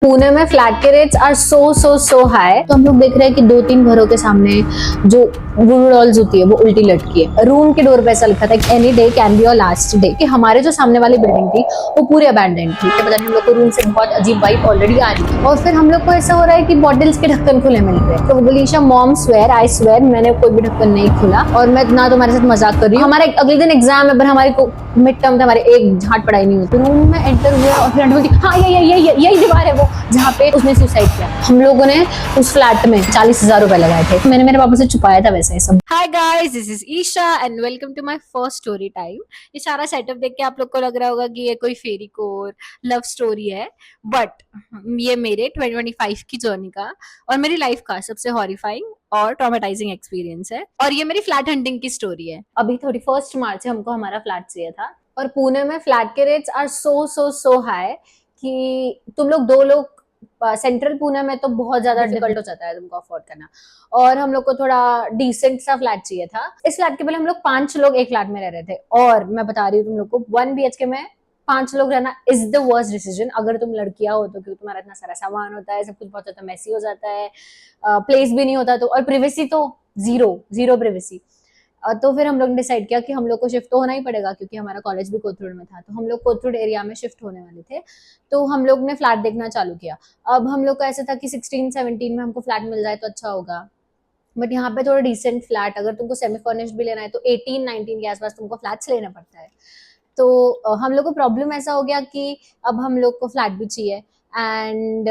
पुणे में फ्लैट के rates are so high. तो हम लोग देख रहे हैं कि 2-3 घरों के सामने जो वुड वॉल्स होती है वो उल्टी लटकी है। रूम के डोर पे ऐसा लिखा था कि any day can be your last day. कि हमारे जो सामने वाली बिल्डिंग थी वो पूरी अबैंडन थी। पता नहीं हम लोग को रूम से बहुत अजीब वाइब ऑलरेडी आ रही है। और फिर हम लोग को ऐसा हो रहा है कि बॉटल्स के ढक्कन खुले मिल रहे हैं। तो गलीशा मॉम स्वेयर आई स्वेयर मैंने कोई भी ढक्कन नहीं खुला और मैं ना तुम्हारे साथ मजाक कर रही हूँ। हमारा अगले दिन एग्जाम है पर हमारे को मिड टर्म था, हमारे एक झाट पढ़ाई नहीं हुई। रूम में एंटर हुआ और फ्रेंड बोलती हाँ यही दीवार है वो जहाँ पे उसने सुसाइड किया। हम लोगों ने उस फ्लैट में 40,000 रुपए लगाए थे। मैंने मेरे पापा से छुपाया था वैसे सब। Hi guys, this is Isha and welcome to my first story time. ये सारा सेटअप देख के आप लोग को लग रहा होगा कि ये कोई फेरी कोर लव स्टोरी है, बट ये मेरे 2025 की जर्नी का और मेरी लाइफ का सबसे हॉरिफाइंग और ट्रॉमेटाइजिंग एक्सपीरियंस है। और ये मेरी फ्लैट हंटिंग की स्टोरी है। अभी 31 मार्च से हमको हमारा फ्लैट चाहिए था और पुणे में फ्लैट के रेट्स आर सो हाई कि तुम लोग 2 लोग सेंट्रल पुणे में तो बहुत ज्यादा डिफिकल्ट हो जाता है तुमको अफोर्ड करना। और हम लोग को थोड़ा डिसेंट सा फ्लैट चाहिए था। इस फ्लैट के पहले हम लोग 5 लोग एक फ्लैट में रह रहे थे और मैं बता रही हूँ तुम लोग को 1 BHK में 5 लोग रहना इज द वर्स्ट डिसीजन। अगर तुम लड़कियां हो तो, क्योंकि तुम्हारा इतना सारा सामान होता है, सब कुछ बहुत ज्यादा मैसी हो जाता है, प्लेस भी नहीं होता तो, और प्रिवेसी तो जीरो जीरो प्रिवेसी। तो फिर हम लोग ने डिसाइड किया कि हम लोग को शिफ्ट तो होना ही पड़ेगा क्योंकि हमारा कॉलेज भी कोथरूड में था। तो हम लोग कोथरूड एरिया में शिफ्ट होने वाले थे। तो हम लोग ने फ्लैट देखना चालू किया। अब हम लोग का ऐसा था कि 16-17 में हमको फ्लैट मिल जाए तो अच्छा होगा, बट यहाँ पे थोड़ा डिसेंट फ्लैट अगर तुमको सेमी फर्निश्ड भी लेना है तो 18-19 के आसपास तुमको फ्लैट्स लेना पड़ता है। तो हम लोग को प्रॉब्लम ऐसा हो गया कि अब हम लोग को फ्लैट भी चाहिए एंड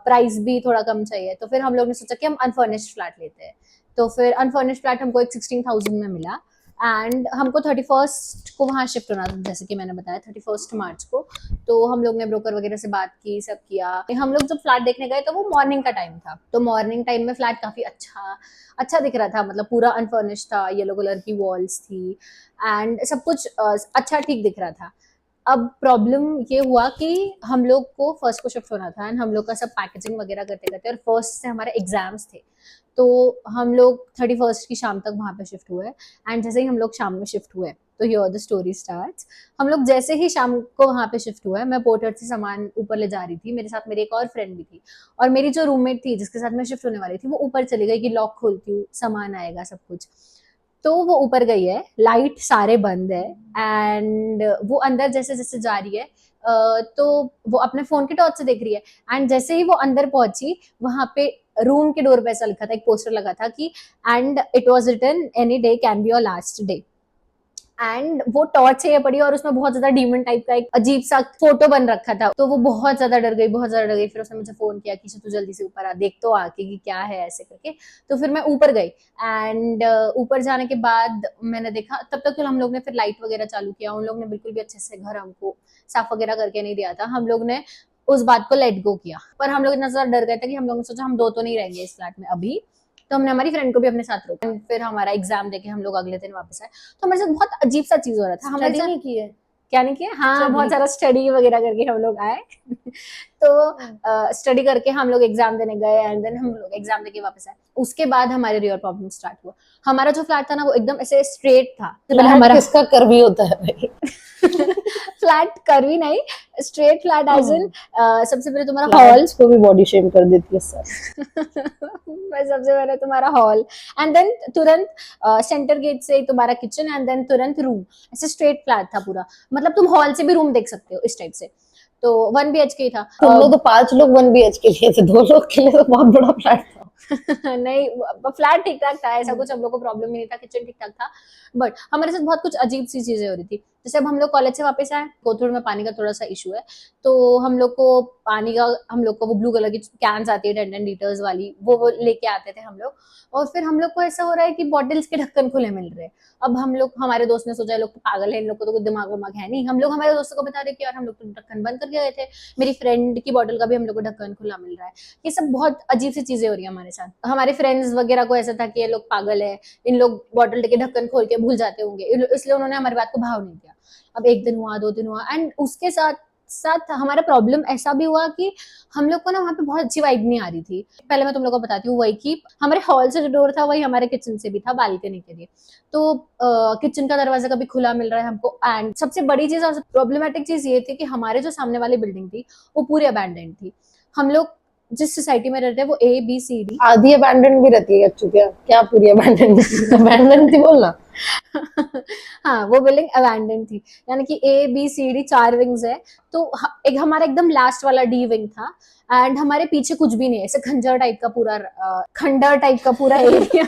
प्राइस भी थोड़ा कम चाहिए। तो फिर हम लोग ने सोचा कि हम अनफर्निश्ड फ्लैट लेते हैं। तो फिर अनफर्निश्ड फ्लैट हमको एक 16,000 में मिला एंड हमको 31 को वहाँ शिफ्ट होना था, जैसे कि मैंने बताया 31 मार्च को। तो हम लोग ने ब्रोकर वगैरह से बात की, सब किया। हम लोग जब फ्लैट देखने गए तो वो मॉर्निंग का टाइम था। तो मॉर्निंग टाइम में फ्लैट काफी अच्छा अच्छा दिख रहा था, मतलब पूरा अनफर्निश्ड था, येलो कलर की वॉल्स थी एंड सब कुछ अच्छा ठीक दिख रहा था। अब प्रॉब्लम ये हुआ कि हम लोग को फर्स्ट को शिफ्ट होना था एंड हम लोग का सब पैकेजिंग वगैरह करते करते और फर्स्ट से हमारे एग्जाम्स थे। तो हम लोग 31 की शाम तक वहां पे शिफ्ट हुए एंड जैसे ही हम लोग शाम में शिफ्ट हुए तो हियर द स्टोरी स्टार्ट्स। हम लोग जैसे ही शाम को वहां पे शिफ्ट हुए, मैं पोर्टर से सामान ऊपर ले जा रही थी, मेरे साथ मेरी एक और फ्रेंड भी थी और मेरी जो रूममेट थी जिसके साथ मैं शिफ्ट होने वाली थी वो ऊपर चली गई कि लॉक खोलती हूँ सामान आएगा सब कुछ। तो वो ऊपर गई है, लाइट सारे बंद है एंड वो अंदर जैसे जैसे जा रही है तो वो अपने फोन के टॉर्च से देख रही है एंड जैसे ही वो अंदर पहुंची वहां पे रूम के डोर पे ऐसा लिखा था, एक पोस्टर लगा था कि and it was written any day can be your last day. And वो टॉर्च से ये पड़ी और उसमें बहुत ज्यादा डीमन टाइप का एक अजीब सा फोटो बन रखा था। तो वो बहुत ज्यादा डर गई, बहुत ज्यादा डर गई। फिर उसने मुझे फोन किया कि तू जल्दी से ऊपर आ, देख तो आके कि क्या है ऐसे करके। तो फिर मैं ऊपर गई एंड ऊपर जाने के बाद मैंने देखा, तब तक तो हम लोग ने फिर लाइट वगैरह चालू किया। उन लोग ने बिल्कुल भी अच्छे से घर हमको साफ वगैरह करके नहीं दिया था। हम लोग ने उस बात को लेट गो किया, पर हम लोग इतना ज्यादा डर गए थे कि हम लोग ने सोचा हम 2 तो नहीं रहेंगे इस फ्लैट में अभी। तो हमने हमारी फ्रेंड को भी अपने साथ रोका। फिर हमारा एग्जाम देके हम लोग अगले दिन वापस आए। तो हमारे साथ बहुत अजीब सा चीज हो रहा था। हमारे साथ नहीं की है। क्या नहीं किया, हाँ बहुत सारा स्टडी वगैरह करके हम लोग आए। तो स्टडी करके हम लोग एग्जाम देने गए एंड देन हम लोग एग्जाम देके वापस आए। उसके बाद हमारे रियल प्रॉब्लम स्टार्ट हुआ। हमारा जो फ्लैट था ना वो एकदम ऐसे स्ट्रेट था। तो पहले फ्लैट हमारा किसका कर्वी होता है भाई। फ्लैट कर्वी नहीं, स्ट्रेट फ्लैट एज इन सबसे पहले तुम्हारा हॉल। फ्लैट्स को भी बॉडी शेम कर देती है सर। सबसे पहले तुम्हारा हॉल एंड देन तुरंत सेंटर गेट से तुम्हारा किचन एंड देन तुरंत रूम। ऐसे स्ट्रेट फ्लैट था पूरा, मतलब तुम हॉल से भी रूम देख सकते हो इस टाइप से। तो 1 BHK था। तुम लोग तो 5 लोग 1 BH के लिए थे, 2 लोग के लिए तो बहुत बड़ा फ्लैट था। नहीं, फ्लैट ठीक ठाक था, ऐसा कुछ हम लोग को प्रॉब्लम नहीं था, किचन ठीक ठाक था। बट हमारे साथ बहुत कुछ अजीब सी चीजें हो रही थी। जैसे अब हम लोग कॉलेज से वापस आए, कोथरूड में पानी का थोड़ा सा इशू है। तो हम लोग को पानी का, हम लोग को वो ब्लू कलर की कैंस आती है 10-10 लीटर्स वाली, वो लेके आते थे हम लोग। और फिर हम लोग को ऐसा हो रहा है कि बॉटल्स के ढक्कन खुले मिल रहे हैं। अब हम लोग, हमारे दोस्त ने सोचा लोग तो पागल है, इन लोग को तो कुछ दिमाग वमाग है नहीं। हम लोग हमारे दोस्तों को बता रहे कि यार हम लोग तो ढक्कन बंद करके गए थे। मेरी फ्रेंड की बॉटल का भी हम लोग को ढक्कन खुला मिल रहा है। ये सब बहुत अजीब सी चीजें हो रही है हमारे साथ। हमारे फ्रेंड्स वगैरह को ऐसा था कि ये लोग पागल है, इन लोग बॉटल के ढक्कन खोल के भूल जाते होंगे, इसलिए उन्होंने हमारी बात को भाव नहीं दिया। अब 1 दिन हुआ, 2 दिन हुआ एंड उसके साथ साथ हमारा प्रॉब्लम ऐसा भी हुआ कि हम लोग को ना वहाँ पे बहुत अच्छी वाइब नहीं आ रही थी। पहले मैं तुम लोग को बताती हूँ, वही कि हमारे हॉल से जो डोर था वही हमारे किचन से भी था बालकनी के लिए। तो किचन का दरवाजा कभी खुला मिल रहा है हमको एंड सबसे बड़ी चीज और प्रॉब्लमेटिक चीज ये थी कि हमारे जो सामने वाली बिल्डिंग थी वो पूरी अबैंडन थी। हम लोग जिस सोसाइटी में रहते हैं वो ABCD आधी अबैंडन भी रहती है एक्चुअली, क्या पूरी अबैंडन अबैंडन थी बोलना। हाँ वो बिल्डिंग अबैंडन थी, यानी कि ABCD 4 विंग्स है। तो एक हमारा एकदम लास्ट वाला D विंग था, एंड हमारे पीछे कुछ भी नहीं है, ऐसे खंडर टाइप का पूरा एरिया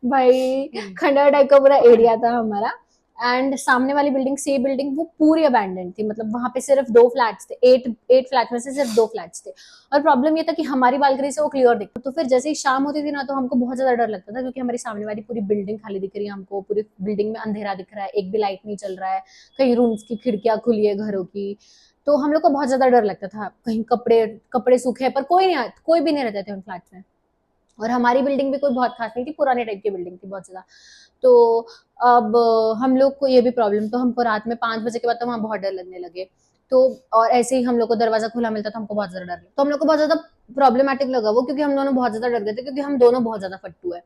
भाई खंडर टाइप का पूरा एरिया था हमारा। एंड सामने वाली बिल्डिंग सी बिल्डिंग वो पूरी अबैंडन थी, मतलब वहां पे सिर्फ 2 फ्लैट्स थे, 8 फ्लैट में से सिर्फ 2 फ्लैट्स थे। और प्रॉब्लम ये था कि हमारी बालकनी से वो क्लियर दिखता, तो फिर जैसे ही शाम होती थी ना तो हमको बहुत ज्यादा डर लगता था, क्योंकि हमारी सामने वाली पूरी बिल्डिंग खाली दिख रही है, हमको पूरी बिल्डिंग में अंधेरा दिख रहा है, एक भी लाइट नहीं चल रहा है, कहीं रूम्स की खिड़कियां खुली है घरों की। तो हम लोग को बहुत ज्यादा डर लगता था, कहीं कपड़े कपड़े सूखे, पर कोई भी नहीं रहते थे उन फ्लैट्स में। और हमारी बिल्डिंग भी कोई बहुत खास नहीं थी, पुराने टाइप की बिल्डिंग थी बहुत ज्यादा। तो अब हम लोग को ये भी प्रॉब्लम, तो हमको रात में 5 बजे के बाद तो वहाँ बहुत डर लगने लगे। तो और ऐसे ही हम लोग को दरवाजा खुला मिलता तो हमको बहुत ज्यादा डर लगा, तो हम लोग को बहुत ज्यादा प्रॉब्लमेटिक लगा वो, क्योंकि हम दोनों बहुत ज्यादा डर गए थे, क्योंकि हम दोनों बहुत ज्यादा फट्टू है।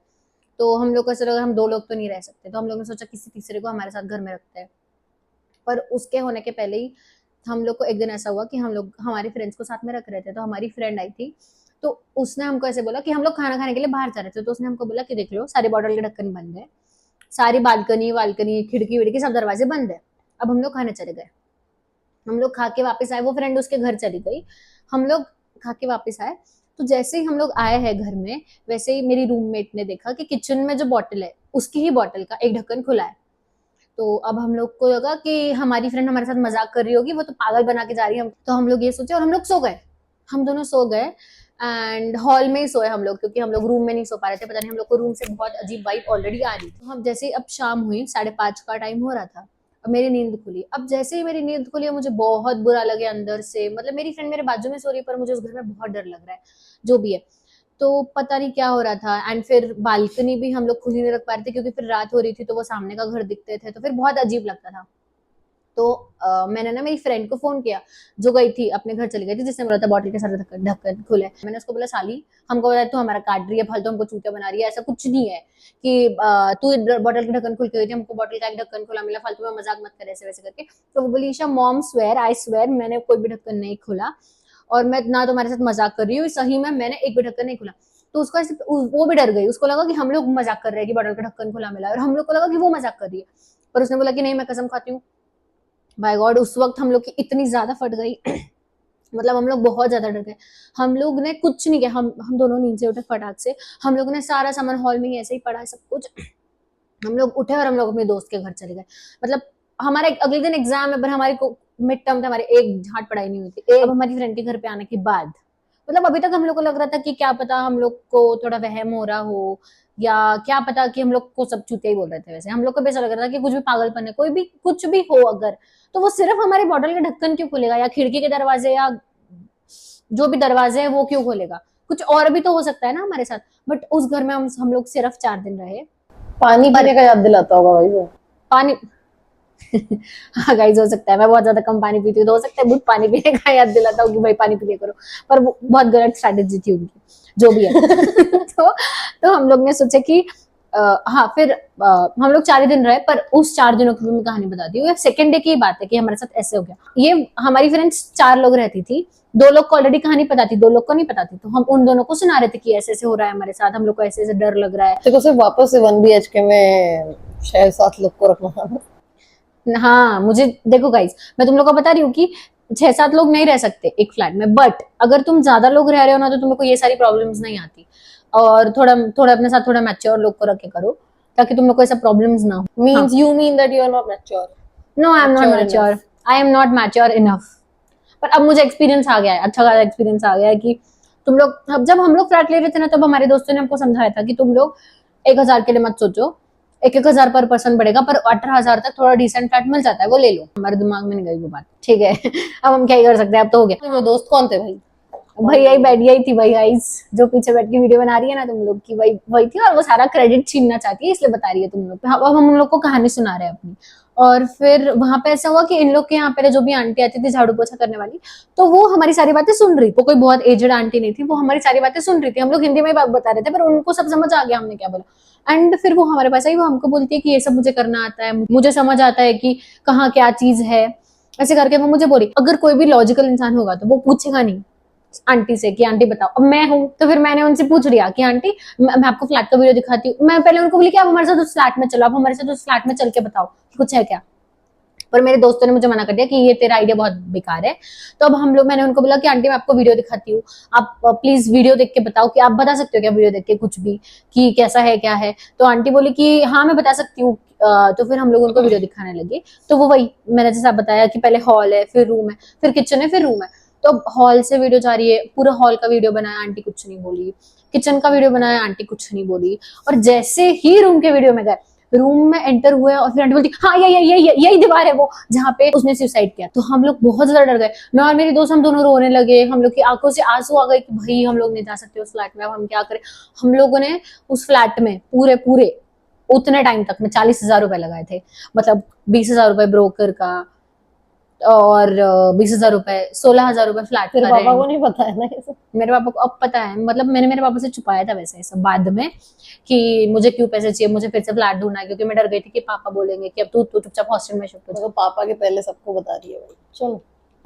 तो हम लोग को ऐसा लगा हम 2 लोग तो नहीं रह सकते, तो हम लोग ने सोचा किसी तीसरे को हमारे साथ घर में रखते हैं। पर उसके होने के पहले ही हम लोग को एक दिन ऐसा हुआ कि हम लोग हमारी फ्रेंड्स को साथ में रख रहे थे, तो हमारी फ्रेंड आई थी। तो उसने हमको ऐसे बोला कि हम लोग खाना खाने के लिए बाहर जा रहे थे, तो उसने हमको बोला कि देख लो सारी बॉटल के ढक्कन बंद है, सारी बालकनी वालकनी खिड़की विड़की सब दरवाजे बंद है। अब हम लोग खाने चले गए, हम लोग खा के वापस आए, वो फ्रेंड उसके घर चली गई, हम लोग खा के वापस आए। तो जैसे ही हम लोग आए हैं घर में, वैसे ही मेरी रूममेट ने देखा कि किचन में जो बॉटल है उसकी ही बॉटल का एक ढक्कन खुला है। तो अब हम लोग को लगा कि हमारी फ्रेंड हमारे साथ मजाक कर रही होगी, वो तो पागल बना के जा रही है, तो हम लोग ये सोचे और हम लोग सो गए, हम दोनों सो गए। एंड हॉल में ही सोए हम लोग, क्योंकि हम लोग रूम में नहीं सो पा रहे थे, पता नहीं हम लोग को रूम से बहुत अजीब वाइब ऑलरेडी आ रही थी। तो हम जैसे ही अब शाम हुई, 5:30 का टाइम हो रहा था, अब मेरी नींद खुली। अब जैसे ही मेरी नींद खुली मुझे बहुत बुरा लगे अंदर से, मतलब मेरी फ्रेंड मेरे बाजू में सो रही है पर मुझे उस घर में बहुत डर लग रहा है, जो भी है। तो पता नहीं क्या हो रहा था। एंड फिर बालकनी भी हम लोग खुली नहीं रख पा रहे थे, क्योंकि फिर रात हो रही थी तो वो सामने का घर दिखते थे, तो फिर बहुत अजीब लगता था। तो मैंने ना मेरी फ्रेंड को फोन किया, जो गई थी अपने घर चली गई थी, जिसने बोला था बॉटल के सारे ढक्कन खुले। मैंने उसको बोला साली हमको बता तू हमारा काट रही है, फालतू हमको चूतिया बना रही है, ऐसा कुछ नहीं है कि तू बॉटल के ढक्कन खुल के गई थी, हमको बॉटल का एक ढक्कन खुला मिला, फालतू में मजाक मत कर ऐसे वैसे करके। तो वो बोली Isha mom swear I swear मैंने कोई भी ढक्कन नहीं खुला, और मैं ना तुम्हारे साथ मजाक कर रही हूँ, सही में मैंने एक भी ढक्कन नहीं खुला। तो उसको ऐसे वो भी डर गई, उसको लगा कि हम लोग मजाक कर रहे हैं कि बॉटल का ढक्कन खुला मिला, और हम लोग को लगा कि वो मजाक कर रही है। पर उसने बोला कि नहीं मैं कसम खाती हूँ। बाय गॉड उस वक्त हम लोग की इतनी ज्यादा फट गई मतलब हम लोग बहुत ज्यादा डर गए। हम लोग ने कुछ नहीं किया, हम दोनों नीचे उठे फटाक से, हम लोग ने सारा सामान हॉल में ही ऐसे ही पड़ा है सब कुछ। हम लोग उठे और हम लोग अपने दोस्त के घर चले गए। मतलब हमारा अगले दिन एग्जाम है, पर हमारी मिड टर्म थे, हमारे एक झाट पढ़ाई नहीं हुई थी। अब हमारी फ्रेंड के घर पे आने के बाद मतलब अभी तक हम लोग को लग रहा था कि क्या पता हम लोग को थोड़ा वहम हो रहा हो, या क्या पता कि हम लोग को सब चूतिया ही बोल रहे थे। वैसे हम लोग को भी ऐसा लग रहा था कि कुछ भी पागलपन है, कोई भी कुछ भी हो अगर, तो वो सिर्फ हमारे बॉटल के ढक्कन क्यों खोलेगा, या खिड़की के दरवाजे, या जो भी दरवाजे है वो क्यों खोलेगा, कुछ और भी तो हो सकता है ना हमारे साथ। बट उस घर में हम लोग सिर्फ 4 दिन रहे। पानी पीने का याद दिलाता होगा भाई वो। पानी हाँ गाइस हो सकता है, मैं बहुत ज्यादा कम पानी पीती हूँ, तो हो सकता है बुट पानी पीने का याद दिलाता हूँ कि भाई पानी पी लिया करो, पर वो बहुत गलत स्ट्रैटेजी थी उनकी, जो भी है तो हम लोग ने सोचा कि हाँ फिर हम लोग 4 दिन रहे, पर उस 4 दिनों की भी मैं कहानी बताती हूँ। सेकंड डे की बात है कि हमारे साथ ऐसे हो गया। ये हमारी फ्रेंड्स 4 लोग रहती थी, 2 लोग को ऑलरेडी कहानी पता थी, 2 लोग को नहीं पता थी, तो हम उन दोनों को सुना रहे थे कि ऐसे ऐसे हो रहा है हमारे साथ, हम लोग को ऐसे ऐसे डर लग रहा है। देखो सिर्फ वापस से 1 BHK में 6-7 लोग को रखना था। हाँ मुझे देखो गाइस, मैं तुम लोग को बता रही हूँ कि 6-7 लोग नहीं रह सकते एक फ्लैट में, बट अगर तुम ज्यादा लोग रह रहे हो ना तो तुम लोग को ये सारी प्रॉब्लम्स नहीं आती। और थोड़ा थोड़ा अपने साथ थोड़ा मैच्योर लोग को रखे करो, ताकि तुम लोग को ऐसा प्रॉब्लम्स ना हो। Means you mean that you are not mature. No I am not Mature mature, I am not mature enough. पर अब मुझे एक्सपीरियंस आ गया है, अच्छा खासा एक्सपीरियंस आ गया है कि तुम लोग, अब जब हम लोग फ्लैट ले रहे थे ना, तब हमारे दोस्तों ने हमको समझाया था कि तुम लोग 1,000 के लिए मत सोचो, 1,000 पर पर्सन बढ़ेगा, पर 18,000 तक थोड़ा डिसेंट फ्लैट मिल जाता है, वो ले लो। हमारे दिमाग में नहीं गई वो बात, ठीक है अब हम क्या ही कर सकते हैं, अब तो हो गया। वो दोस्त कौन थे भाई? भैया ही बैठ गई थी, भाई गाइस जो पीछे बैठ के वीडियो बना रही है ना तुम लोग की, वही थी, और वो सारा क्रेडिट छीनना चाहती है, इसलिए बता रही है तुम लोग। अब हम उन लोग को कहानी सुना रहे हैं अपनी। और फिर वहां पे ऐसा हुआ कि इन लोग के यहाँ पे जो भी आंटी आती थी झाड़ू पोछा करने वाली, तो वो हमारी सारी बातें सुन रही, वो कोई बहुत एजेड आंटी नहीं थी, वो हमारी सारी बातें सुन रही थी। हम लोग हिंदी में बात बता रहे थे, पर उनको सब समझ आ गया हमने क्या बोला। एंड फिर वो हमारे पास आई, वो हमको बोलती है कि ये सब मुझे करना आता है, मुझे समझ आता है कि कहाँ क्या चीज है, ऐसे करके वो मुझे बोली। अगर कोई भी लॉजिकल इंसान होगा तो वो पूछेगा नहीं आंटी से कि आंटी बताओ। अब मैं हूं तो फिर मैंने उनसे पूछ लिया कि आंटी मैं आपको फ्लैट का वीडियो दिखाती हूँ। मैं पहले उनको बोली कि आप हमारे साथ उस फ्लैट में चलो, आप हमारे साथ उस फ्लैट में चल के बताओ कि कुछ है क्या। पर मेरे दोस्तों ने मुझे मना कर दिया कि ये तेरा आइडिया बहुत बेकार है। तो अब हम लोग, मैंने उनको बोला कि आंटी मैं आपको वीडियो दिखाती हूँ, आप प्लीज वीडियो देख के बताओ कि आप बता सकते हो क्या वीडियो देख के कुछ भी कि कैसा है क्या है। तो आंटी बोली कि हाँ मैं बता सकती हूँ। तो फिर हम लोग उनको वीडियो दिखाने लगे। तो वो वही मैंने जैसा बताया कि पहले हॉल है, फिर रूम है, फिर किचन है, फिर रूम है। तो हॉल से वीडियो जा रही है, पूरा हॉल का वीडियो बनाया, आंटी कुछ नहीं बोली। किचन का वीडियो बनाया, आंटी कुछ नहीं बोली। और जैसे ही रूम के वीडियो में गए, रूम में एंटर हुए और फिर आंटी बोलती हाँ यही दीवार है वो जहाँ पे उसने सुसाइड किया। तो हम लोग बहुत ज्यादा डर गए। मैं और मेरी दोस्त हम दोनों रोने लगे। हम लोग की आंखों से आंसू आ गए कि भाई हम लोग नहीं जा सकते उस फ्लैट में, अब हम क्या करें। हम लोगों ने उस फ्लैट में पूरे पूरे उतने टाइम तक में 40,000 रुपए लगाए थे। मतलब 20,000 रुपए ब्रोकर का और 20,000 रुपए, 16,000 रुपए फ्लैट तेरे का पापा को रेंट। नहीं पता है ना ये सब? मेरे पापा को अब पता है, मतलब मैंने मेरे पापा से छुपाया था वैसे सब बाद में कि मुझे क्यों पैसे चाहिए, मुझे फिर से फ्लैट ढूंढना है, क्योंकि मैं डर गई थी कि पापा बोलेंगे कि अब तू तू चुपचाप हॉस्टल में शिफ्ट हो जा। तो पापा के पहले सबको बता रही है भाई। चलो।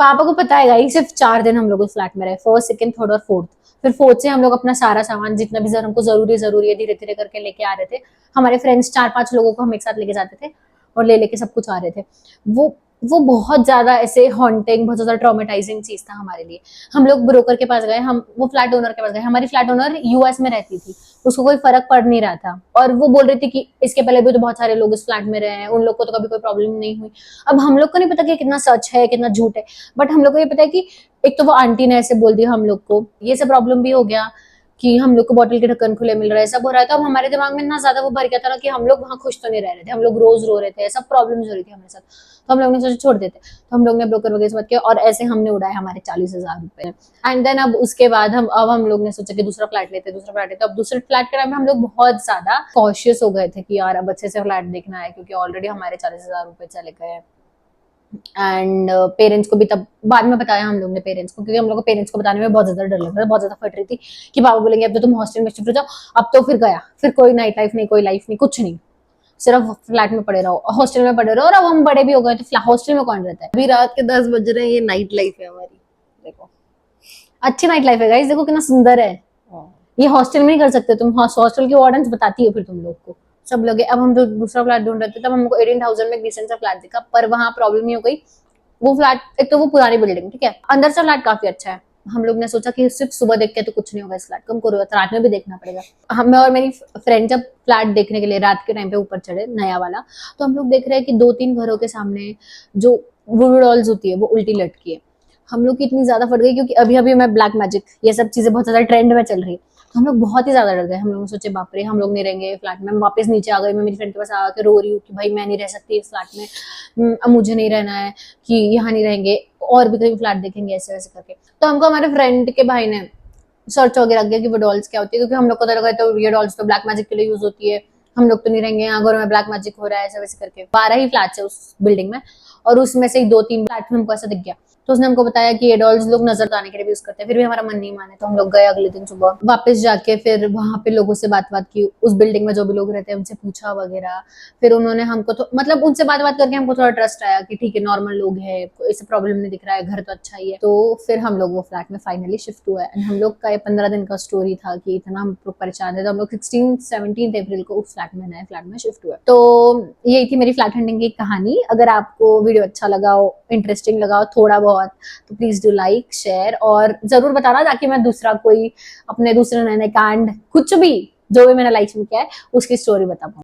पापा को पता है गाइस, सिर्फ 4 दिन हम लोग उस फ्लैट में रहे, फर्स्ट सेकंड थर्ड और फोर्थ। फिर फोर्थ से हम लोग अपना सारा सामान जितना भी सर हमको जरूरी है धीरे धीरे करके लेके आ रहे थे। हमारे फ्रेंड्स 4-5 लोगों को हम एक साथ लेके जाते थे और ले लेके सब कुछ आ रहे थे। वो वो बहुत ज्यादा ऐसे हॉन्टिंग, बहुत ज्यादा ट्रॉमेटाइजिंग चीज था हमारे लिए। हम लोग ब्रोकर के पास गए, हम वो फ्लैट ओनर के पास गए। हमारी फ्लैट ओनर यूएस में रहती थी, उसको कोई फर्क पड़ नहीं रहा था और वो बोल रही थी कि इसके पहले भी तो बहुत सारे लोग इस फ्लैट में रहे हैं, उन लोग को तो कभी कोई प्रॉब्लम नहीं हुई। अब हम लोग को नहीं पता कि कितना सच है कितना झूठ है, बट हम लोग को ये पता है कि एक तो वो आंटी ने ऐसे बोल दिया हम लोग को, ये सब प्रॉब्लम भी हो गया कि हम लोग को बॉटल के ढक्कन खुले मिल रहे हैं, सब हो रहा था। अब हमारे दिमाग में इतना ज्यादा वो भर गया था ना कि हम लोग वहां खुश तो नहीं रह रहे थे, हम लोग रोज रो रहे थे, सब प्रॉब्लम्स हो रही थी हमारे साथ। तो हम लोग ने सोचा छोड़ देते। तो हम लोग ने ब्रोकर वगैरह से बात किया और ऐसे हमने उड़ाए हमारे 40,000 रुपए। एंड देन अब उसके बाद हम लोग ने सोचा कि दूसरा फ्लैट लेते, दूसरा फ्लैट लेते। अब दूसरे फ्लैट के टाइम में हम लोग बहुत ज्यादा कॉशियस हो गए थे कि यार अब अच्छे से फ्लैट देखना है, क्योंकि ऑलरेडी हमारे 40,000 रुपए चले गए। एंड पेरेंट्स को भी तब बाद में बताया हम लोग ने पेरेंट्स को, क्योंकि हम लोग को पेरेंट्स को बताने में बहुत ज्यादा डर लग रहा था, बहुत ज्यादा फट रही थी कि पापा बोलेंगे अब तो तुम हॉस्टल में शिफ्ट हो जाओ। अब तो फिर गया, फिर कोई नाइट लाइफ नहीं, कोई लाइफ नहीं, कुछ नहीं, सिर्फ फ्लैट में पड़े रहो, हॉस्टल में पड़े रहो। और अब हम बड़े भी हो गए तो हॉस्टल में कौन रहता है। अभी रात के 10 बज रहे हैं, ये नाइट लाइफ है हमारी। देखो अच्छी नाइट लाइफ है गाइस, देखो कितना सुंदर है। ये हॉस्टल में नहीं कर सकते तुम, हॉस्टल की वार्डन बताती है फिर तुम लोग को सब लोग। अब हम जो दूसरा फ्लैट ढूंढ रहे थे तब हमको 18,000 में एक डिसेंट सा फ्लैट दिखा, पर वहां प्रॉब्लम ये हो गई, वो फ्लैट एक तो वो पुरानी बिल्डिंग, ठीक है, अंदर से फ्लैट काफी अच्छा है। हम लोग ने सोचा कि सिर्फ सुबह देख के तो कुछ नहीं होगा इस फ्लैट को, हमको रात में भी देखना पड़ेगा। मैं और मेरी फ्रेंड जब फ्लैट देखने के लिए रात के टाइम पे ऊपर चढ़े नया वाला, तो हम लोग देख रहे हैं कि 2-3 घरों के सामने जो वुडू डॉल्स होती है वो उल्टी लटकी है। हम लोग की इतनी ज्यादा फट गई क्योंकि अभी अभी मैं ब्लैक मैजिक ये सब चीजें बहुत ज्यादा ट्रेंड में चल रही है। तो हम लोग बहुत ही ज्यादा डर गए। हम लोग सोचे बाप रे हम लोग नहीं रहेंगे फ्लैट में। मैं वापस नीचे आ गई, मैं मेरी फ्रेंड के पास आके रो रही हूँ कि भाई मैं नहीं रह सकती इस फ्लैट में, अब मुझे नहीं रहना है, कि यहाँ नहीं रहेंगे, और भी कहीं फ्लैट देखेंगे ऐसे वैसे करके। तो हमको हमारे फ्रेंड के भाई ने सर्च वगैरह किया कि वो डॉल्स क्या होती है, क्योंकि हम लोग को तो लगा तो ये डॉल्स तो ब्लैक मैजिक के लिए यूज होती है, हम लोग तो नहीं रहेंगे यहाँ, घरों में ब्लैक मैजिक हो रहा है ऐसे वैसे करके। 12 ही फ्लैट्स है उस बिल्डिंग में और उसमें से 2-3 फ्लैट में हमको ऐसा दिख गया। तो उसने हमको बताया कि ये डॉल्स लोग नजर आने के लिए भी यूज करते हैं। फिर भी हमारा मन नहीं माने, तो हम लोग गए अगले दिन सुबह वापस जाके, फिर वहां पे लोगों से बात की, उस बिल्डिंग में जो भी लोग रहते हैं उनसे पूछा वगैरह। फिर उन्होंने हमको तो मतलब उनसे बात करके हमको थोड़ा ट्रस्ट आया कि ठीक है नॉर्मल लोग हैं, इससे प्रॉब्लम नहीं दिख रहा है, घर तो अच्छा ही है। तो फिर हम लोग वो फ्लैट में फाइनली शिफ्ट हुआ है। हम लोग का ये 15 दिन का स्टोरी था कि इतना हम लोग परेशान थे। तो हम लोग 16-17 अप्रैल को उस फ्लैट में नए फ्लैट में शिफ्ट हुआ। तो यही थी मेरी फ्लैट हंटिंग की कहानी। अगर आपको वीडियो अच्छा लगा हो, इंटरेस्टिंग लगा हो थोड़ा बहुत, तो प्लीज डू लाइक शेयर और जरूर बताना, ताकि मैं दूसरा कोई अपने दूसरे नए नए कांड कुछ भी जो भी मैंने लाइफ में किया है उसकी स्टोरी बता पाऊँ।